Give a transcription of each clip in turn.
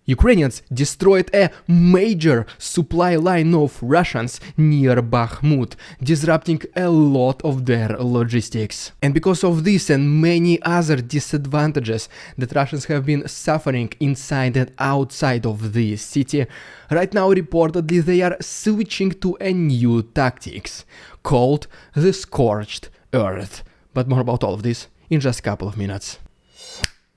Ukrainians destroyed a major supply line of Russians near Bakhmut, disrupting a lot of their logistics. And because of this and many other disadvantages that Russians have been suffering inside and outside of the city, right now reportedly they are switching to a new tactics called the Scorched Earth. But more about all of this in just a couple of minutes.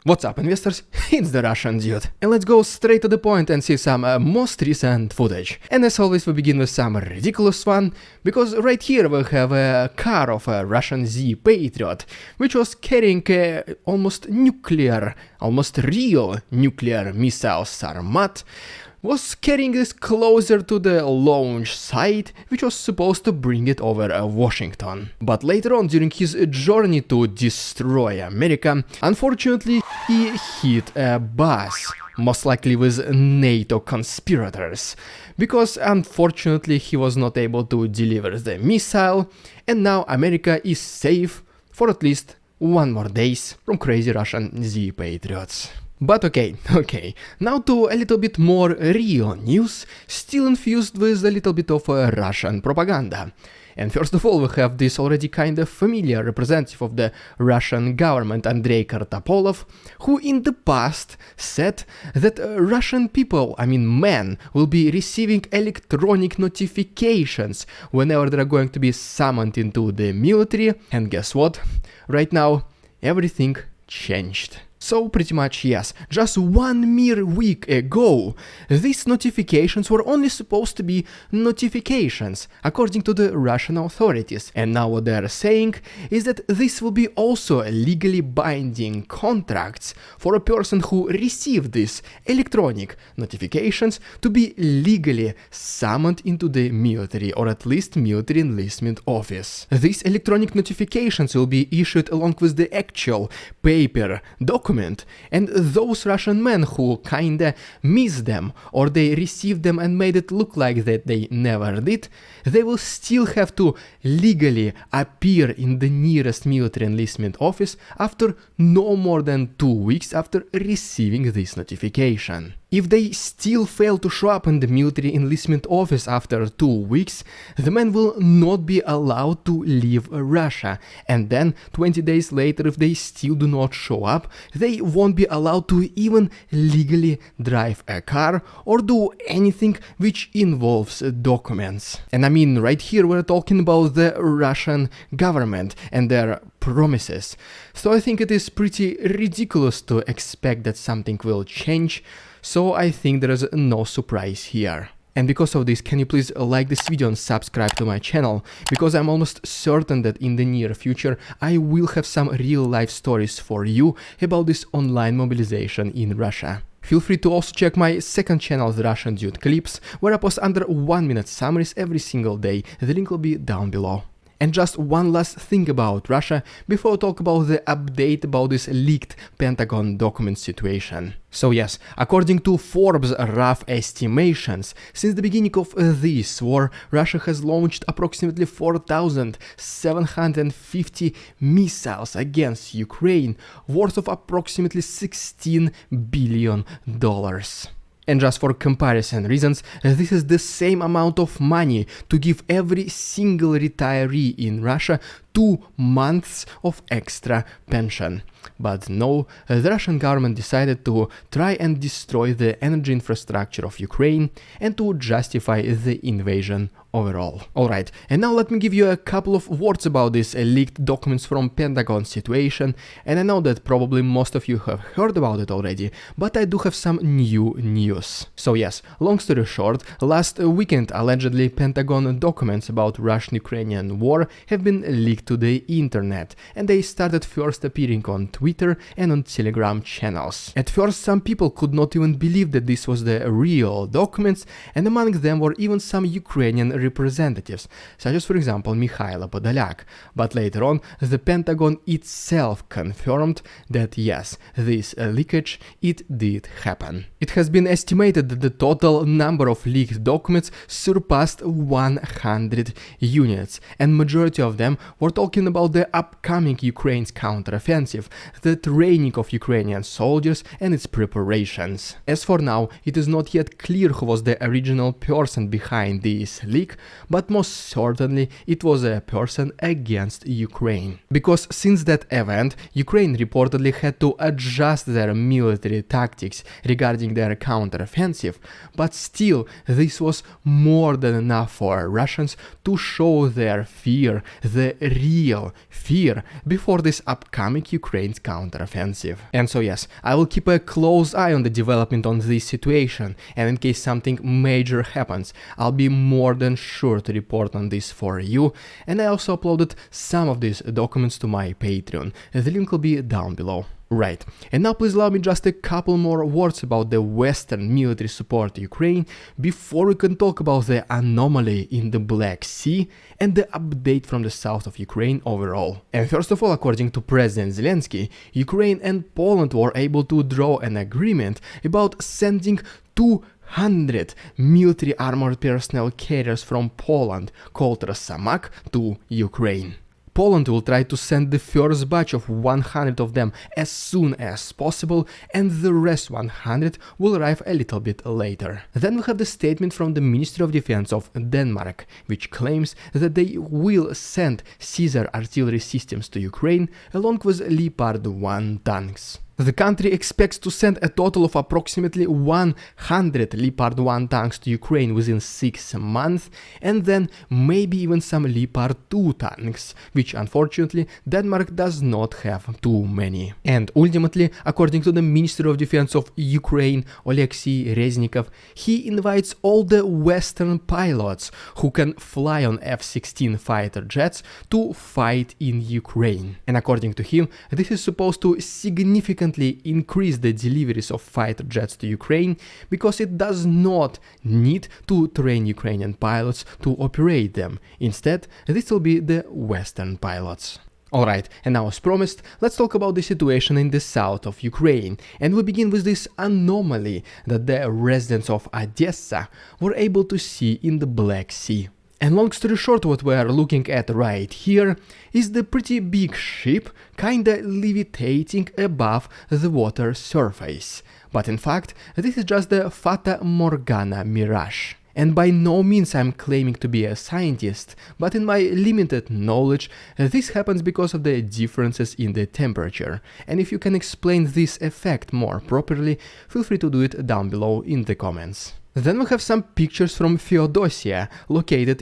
What's up, investors? It's the Russian dude. And let's go straight to the point and see some most recent footage. And as always, we begin with some ridiculous one, because right here we have a car of a Russian Zaporozhye, which was carrying a almost real nuclear missile Sarmat, was carrying this closer to the launch site, which was supposed to bring it over Washington. But later on, during his journey to destroy America, unfortunately he hit a bus, most likely with NATO conspirators, because unfortunately he was not able to deliver the missile, and now America is safe for at least one more days from crazy Russian Zaporozhye. But okay, now to a little bit more real news, still infused with a little bit of Russian propaganda. And first of all, we have this already kind of familiar representative of the Russian government, Andrei Kartapolov, who in the past said that Russian people, men, will be receiving electronic notifications whenever they are going to be summoned into the military. And guess what? Right now, everything changed. So pretty much yes, just one mere week ago, these notifications were only supposed to be notifications, according to the Russian authorities, and now what they are saying is that this will be also legally binding contracts for a person who received these electronic notifications to be legally summoned into the military, or at least military enlistment office. These electronic notifications will be issued along with the actual paper document, and those Russian men who kinda missed them, or they received them and made it look like that they never did, they will still have to legally appear in the nearest military enlistment office after no more than 2 weeks after receiving this notification. If they still fail to show up in the military enlistment office after 2 weeks, the men will not be allowed to leave Russia, and then 20 days later, if they still do not show up, they won't be allowed to even legally drive a car or do anything which involves documents. And right here we're talking about the Russian government and their promises. So I think it is pretty ridiculous to expect that something will change. So I think there is no surprise here. And because of this, can you please like this video and subscribe to my channel, because I'm almost certain that in the near future I will have some real life stories for you about this online mobilization in Russia. Feel free to also check my second channel, The Russian Dude Clips, where I post under 1-minute summaries every single day. The link will be down below. And just one last thing about Russia before I talk about the update about this leaked Pentagon document situation. So yes, according to Forbes' rough estimations, since the beginning of this war, Russia has launched approximately 4,750 missiles against Ukraine, worth of approximately $16 billion. And just for comparison reasons, this is the same amount of money to give every single retiree in Russia 2 months of extra pension. But no, the Russian government decided to try and destroy the energy infrastructure of Ukraine and to justify the invasion overall. Alright, and now let me give you a couple of words about these leaked documents from Pentagon situation, and I know that probably most of you have heard about it already, but I do have some new news. So yes, long story short, last weekend allegedly Pentagon documents about Russian-Ukrainian war have been leaked to the internet, and they started first appearing on Twitter and on Telegram channels. At first some people could not even believe that this was the real documents, and among them were even some Ukrainian representatives, such as for example Mikhailo Podolyak, but later on the Pentagon itself confirmed that yes, this leakage, it did happen. It has been estimated that the total number of leaked documents surpassed 100 units, and majority of them were talking about the upcoming Ukraine's counteroffensive, the training of Ukrainian soldiers and its preparations. As for now, it is not yet clear who was the original person behind this leak, but most certainly it was a person against Ukraine. Because since that event, Ukraine reportedly had to adjust their military tactics regarding their counteroffensive, but still this was more than enough for Russians to show their fear, the real fear, before this upcoming Ukraine's counteroffensive. And so yes, I will keep a close eye on the development on this situation, and in case something major happens, I'll be more than sure to report on this for you. And I also uploaded some of these documents to my Patreon. The link will be down below. Right, and now please allow me just a couple more words about the Western military support to Ukraine before we can talk about the anomaly in the Black Sea and the update from the south of Ukraine overall. And first of all, according to President Zelensky, Ukraine and Poland were able to draw an agreement about sending 200 military armored personnel carriers from Poland called Rosamak to Ukraine. Poland will try to send the first batch of 100 of them as soon as possible, and the rest 100 will arrive a little bit later. Then we have the statement from the Ministry of Defense of Denmark, which claims that they will send Caesar artillery systems to Ukraine along with Leopard 1 tanks. The country expects to send a total of approximately 100 Leopard 1 tanks to Ukraine within 6 months, and then maybe even some Leopard 2 tanks, which unfortunately Denmark does not have too many. And ultimately, according to the Ministry of Defense of Ukraine, Oleksiy Reznikov, he invites all the Western pilots who can fly on F-16 fighter jets to fight in Ukraine. And according to him, this is supposed to significantly increase the deliveries of fighter jets to Ukraine, because it does not need to train Ukrainian pilots to operate them. Instead, this will be the Western pilots. Alright, and now as promised, let's talk about the situation in the south of Ukraine, and we begin with this anomaly that the residents of Odessa were able to see in the Black Sea. And long story short, what we are looking at right here is the pretty big ship kinda levitating above the water surface. But in fact, this is just the Fata Morgana mirage. And by no means I'm claiming to be a scientist, but in my limited knowledge, this happens because of the differences in the temperature. And if you can explain this effect more properly, feel free to do it down below in the comments. Then we have some pictures from Feodosia, located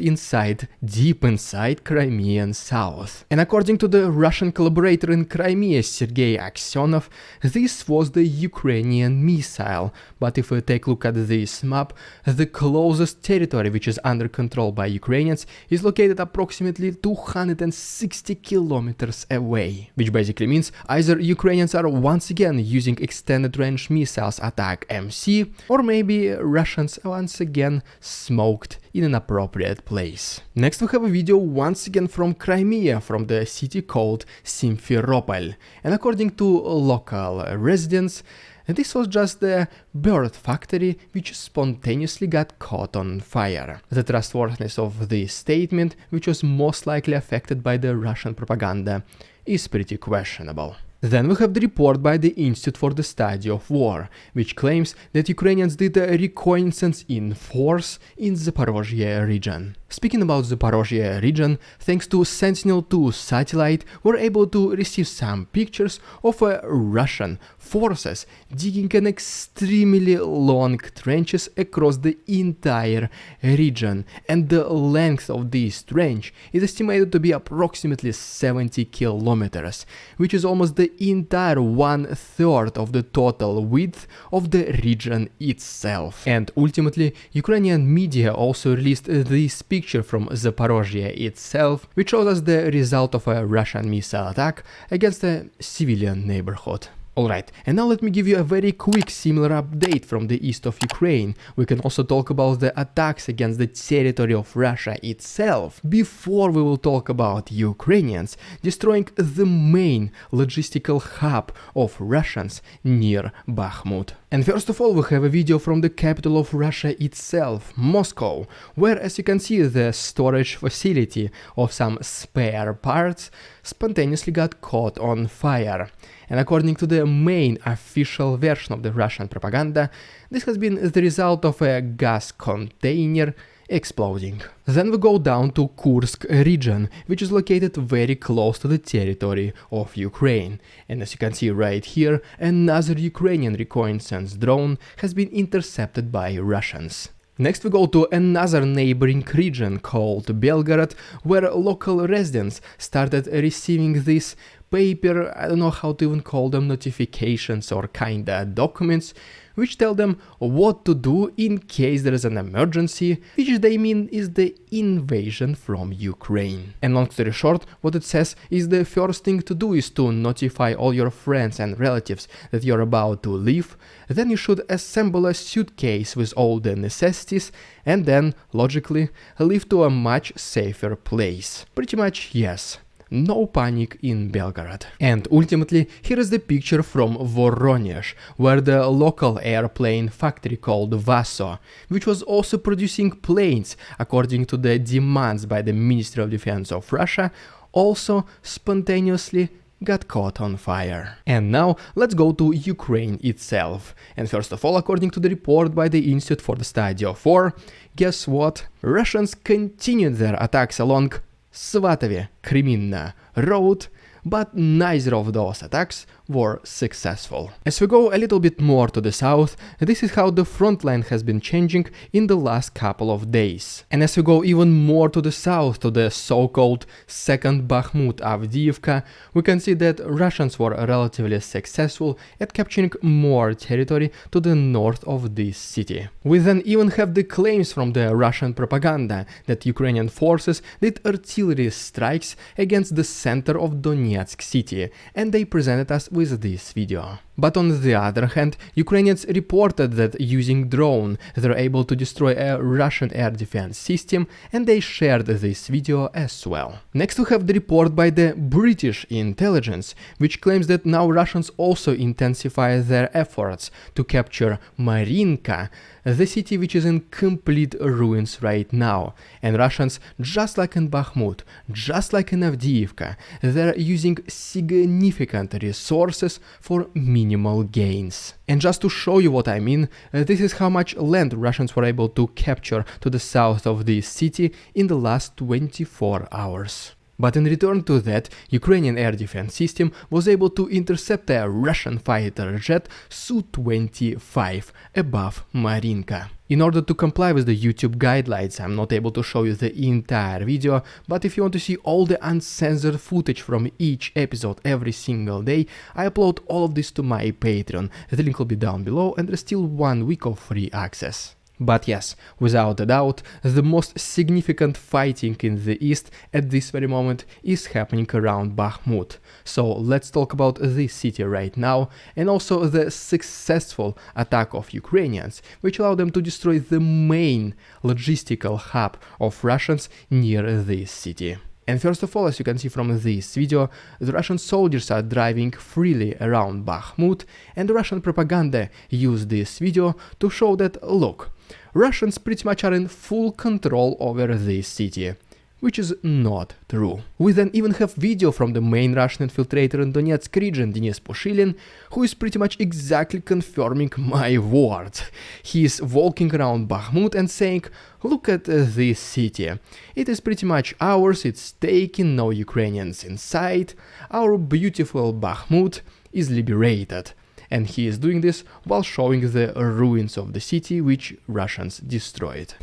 deep inside Crimean South. And according to the Russian collaborator in Crimea, Sergei Aksionov, this was the Ukrainian missile. But if we take a look at this map, the closest territory which is under control by Ukrainians is located approximately 260 kilometers away. Which basically means either Ukrainians are once again using extended range missiles attack MC, or maybe Russians once again smoked in an appropriate place. Next we have a video once again from Crimea, from the city called Simferopol, and according to local residents, this was just the bird factory which spontaneously got caught on fire. The trustworthiness of this statement, which was most likely affected by the Russian propaganda, is pretty questionable. Then we have the report by the Institute for the Study of War, which claims that Ukrainians did a reconnaissance in force in Zaporozhye region. Speaking about Zaporozhye region, thanks to Sentinel-2 satellite, we're able to receive some pictures of Russian forces digging an extremely long trenches across the entire region, and the length of this trench is estimated to be approximately 70 kilometers, which is almost the entire 1/3 of the total width of the region itself. And ultimately, Ukrainian media also released this picture from Zaporozhye itself, which shows us the result of a Russian missile attack against a civilian neighborhood. Alright, and now let me give you a very quick similar update from the east of Ukraine. We can also talk about the attacks against the territory of Russia itself, before we will talk about Ukrainians destroying the main logistical hub of Russians near Bakhmut. And first of all, we have a video from the capital of Russia itself, Moscow, where, as you can see, the storage facility of some spare parts spontaneously got caught on fire. and according to the main official version of the Russian propaganda, this has been the result of a gas container exploding. Then we go down to Kursk region, which is located very close to the territory of Ukraine. And as you can see right here, another Ukrainian reconnaissance drone has been intercepted by Russians. Next we go to another neighboring region called Belgorod, where local residents started receiving these paper, I don't know how to even call them, notifications or kinda documents, which tell them what to do in case there is an emergency, which they mean is the invasion from Ukraine. And long story short, what it says is the first thing to do is to notify all your friends and relatives that you're about to leave, then you should assemble a suitcase with all the necessities, and then, logically, leave to a much safer place. Pretty much, yes. No panic in Belgorod. And ultimately, here is the picture from Voronezh, where the local airplane factory called Vaso, which was also producing planes according to the demands by the Ministry of Defense of Russia, also spontaneously got caught on fire. And now let's go to Ukraine itself. And first of all, according to the report by the Institute for the Study of War, guess what? Russians continued their attacks along Svatovo-Kreminna road, but neither of those attacks were successful. As we go a little bit more to the south, this is how the front line has been changing in the last couple of days. And as we go even more to the south, to the so-called second Bakhmut Avdiivka, we can see that Russians were relatively successful at capturing more territory to the north of this city. We then even have the claims from the Russian propaganda that Ukrainian forces did artillery strikes against the center of Donetsk city, and they presented us with this video. But on the other hand, Ukrainians reported that using drone they're able to destroy a Russian air defense system, and they shared this video as well. Next we have the report by the British intelligence, which claims that now Russians also intensify their efforts to capture Marinka, the city which is in complete ruins right now. And Russians, just like in Bakhmut, just like in Avdiivka, they're using significant resources for minimal gains. And just to show you what I mean, this is how much land Russians were able to capture to the south of this city in the last 24 hours. But in return to that, Ukrainian air defense system was able to intercept a Russian fighter jet Su-25 above Marinka. In order to comply with the YouTube guidelines, I'm not able to show you the entire video, but if you want to see all the uncensored footage from each episode every single day, I upload all of this to my Patreon. The link will be down below, and there's still 1 week of free access. But yes, without a doubt, the most significant fighting in the east at this very moment is happening around Bakhmut. So let's talk about this city right now, and also the successful attack of Ukrainians, which allowed them to destroy the main logistical hub of Russians near this city. And first of all, as you can see from this video, the Russian soldiers are driving freely around Bakhmut, and the Russian propaganda used this video to show that, look, Russians pretty much are in full control over this city, which is not true. We then even have video from the main Russian infiltrator in Donetsk region, Denis Pushilin, who is pretty much exactly confirming my words. He is walking around Bakhmut and saying, look at this city. It is pretty much ours, it's taken, no Ukrainians inside, our beautiful Bakhmut is liberated. And he is doing this while showing the ruins of the city which Russians destroyed.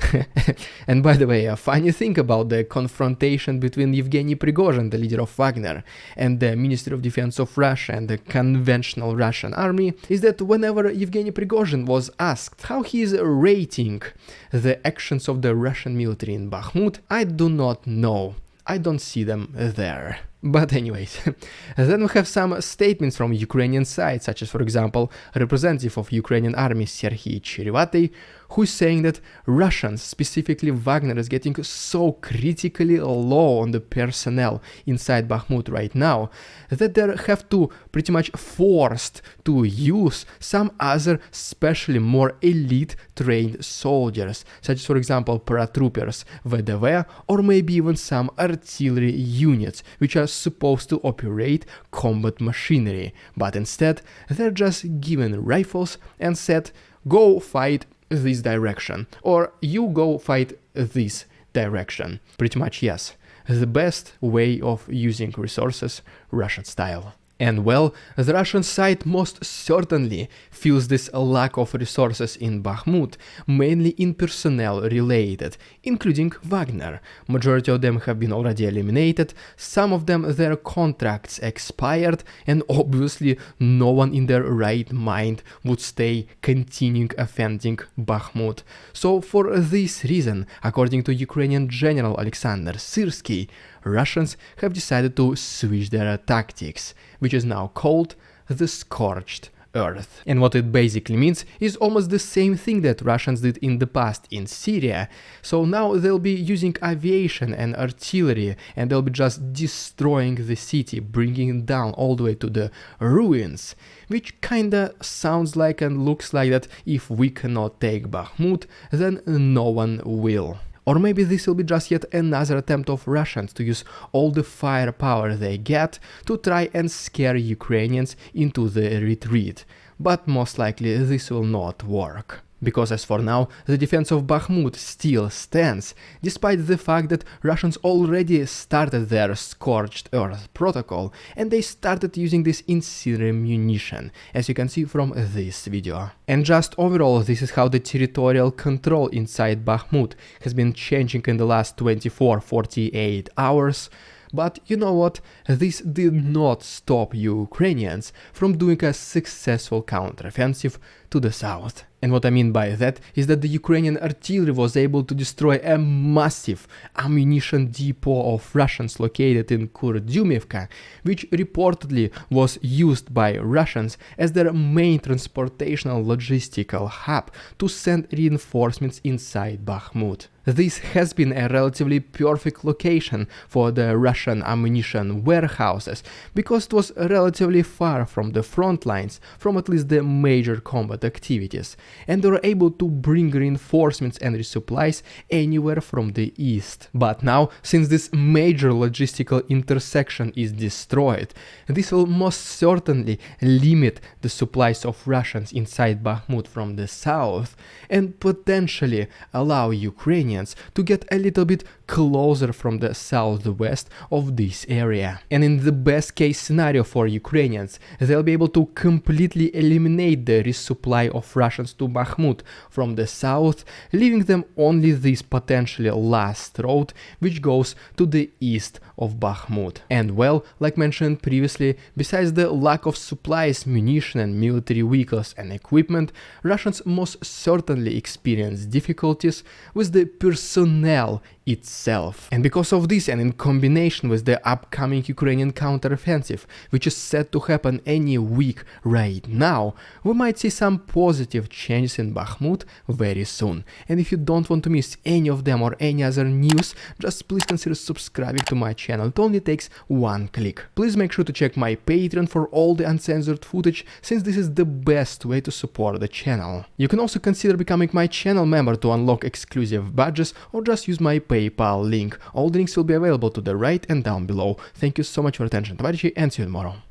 And by the way, a funny thing about the confrontation between Yevgeny Prigozhin, the leader of Wagner, and the Ministry of Defense of Russia and the conventional Russian army is that whenever Yevgeny Prigozhin was asked how he is rating the actions of the Russian military in Bakhmut, I do not know. I don't see them there. But anyways, then we have some statements from Ukrainian side, such as, for example, a representative of Ukrainian army Serhiy Cherevatый, who is saying that Russians, specifically Wagner, is getting so critically low on the personnel inside Bakhmut right now that they have to pretty much forced to use some other, especially more elite trained soldiers, such as, for example, paratroopers, VDV, or maybe even some artillery units, which are are supposed to operate combat machinery, but instead they're just given rifles and said, go fight this direction, or you go fight this direction. Pretty much, yes, the best way of using resources, Russian style. And well, the Russian side most certainly feels this lack of resources in Bakhmut, mainly in personnel related, including Wagner. Majority of them have been already eliminated, some of them their contracts expired, and obviously no one in their right mind would stay continuing offending Bakhmut. So for this reason, according to Ukrainian General Alexander Syrsky, Russians have decided to switch their tactics, which is now called the Scorched Earth. And what it basically means is almost the same thing that Russians did in the past in Syria. So now they'll be using aviation and artillery, and they'll be just destroying the city, bringing it down all the way to the ruins. Which kinda sounds like and looks like that if we cannot take Bakhmut, then no one will. Or maybe this will be just yet another attempt of Russians to use all the firepower they get to try and scare Ukrainians into the retreat. But most likely this will not work. Because as for now, the defense of Bakhmut still stands, despite the fact that Russians already started their Scorched Earth protocol, and they started using this incendiary munition, as you can see from this video. And just overall, this is how the territorial control inside Bakhmut has been changing in the last 24-48 hours. But you know what, this did not stop Ukrainians from doing a successful counteroffensive to the south. And what I mean by that is that the Ukrainian artillery was able to destroy a massive ammunition depot of Russians located in Kurdyumivka, which reportedly was used by Russians as their main transportational logistical hub to send reinforcements inside Bakhmut. This has been a relatively perfect location for the Russian ammunition warehouses, because it was relatively far from the front lines, from at least the major combat activities, and they were able to bring reinforcements and resupplies anywhere from the east. But now, since this major logistical intersection is destroyed, this will most certainly limit the supplies of Russians inside Bakhmut from the south, and potentially allow Ukrainians to get a little bit closer from the southwest of this area. And in the best case scenario for Ukrainians, they'll be able to completely eliminate the resupply of Russians to Bakhmut from the south, leaving them only this potentially last road which goes to the east of Bakhmut. And well, like mentioned previously, besides the lack of supplies, munition and military vehicles and equipment, Russians most certainly experience difficulties with the personnel itself. And because of this, and in combination with the upcoming Ukrainian counteroffensive, which is set to happen any week right now, we might see some positive changes in Bakhmut very soon. And if you don't want to miss any of them or any other news, just please consider subscribing to my channel. It only takes one click. Please make sure to check my Patreon for all the uncensored footage, since this is the best way to support the channel. You can also consider becoming my channel member to unlock exclusive badges, or just use my PayPal link. All the links will be available to the right and down below. Thank you so much for your attention, товарищи, and see you tomorrow.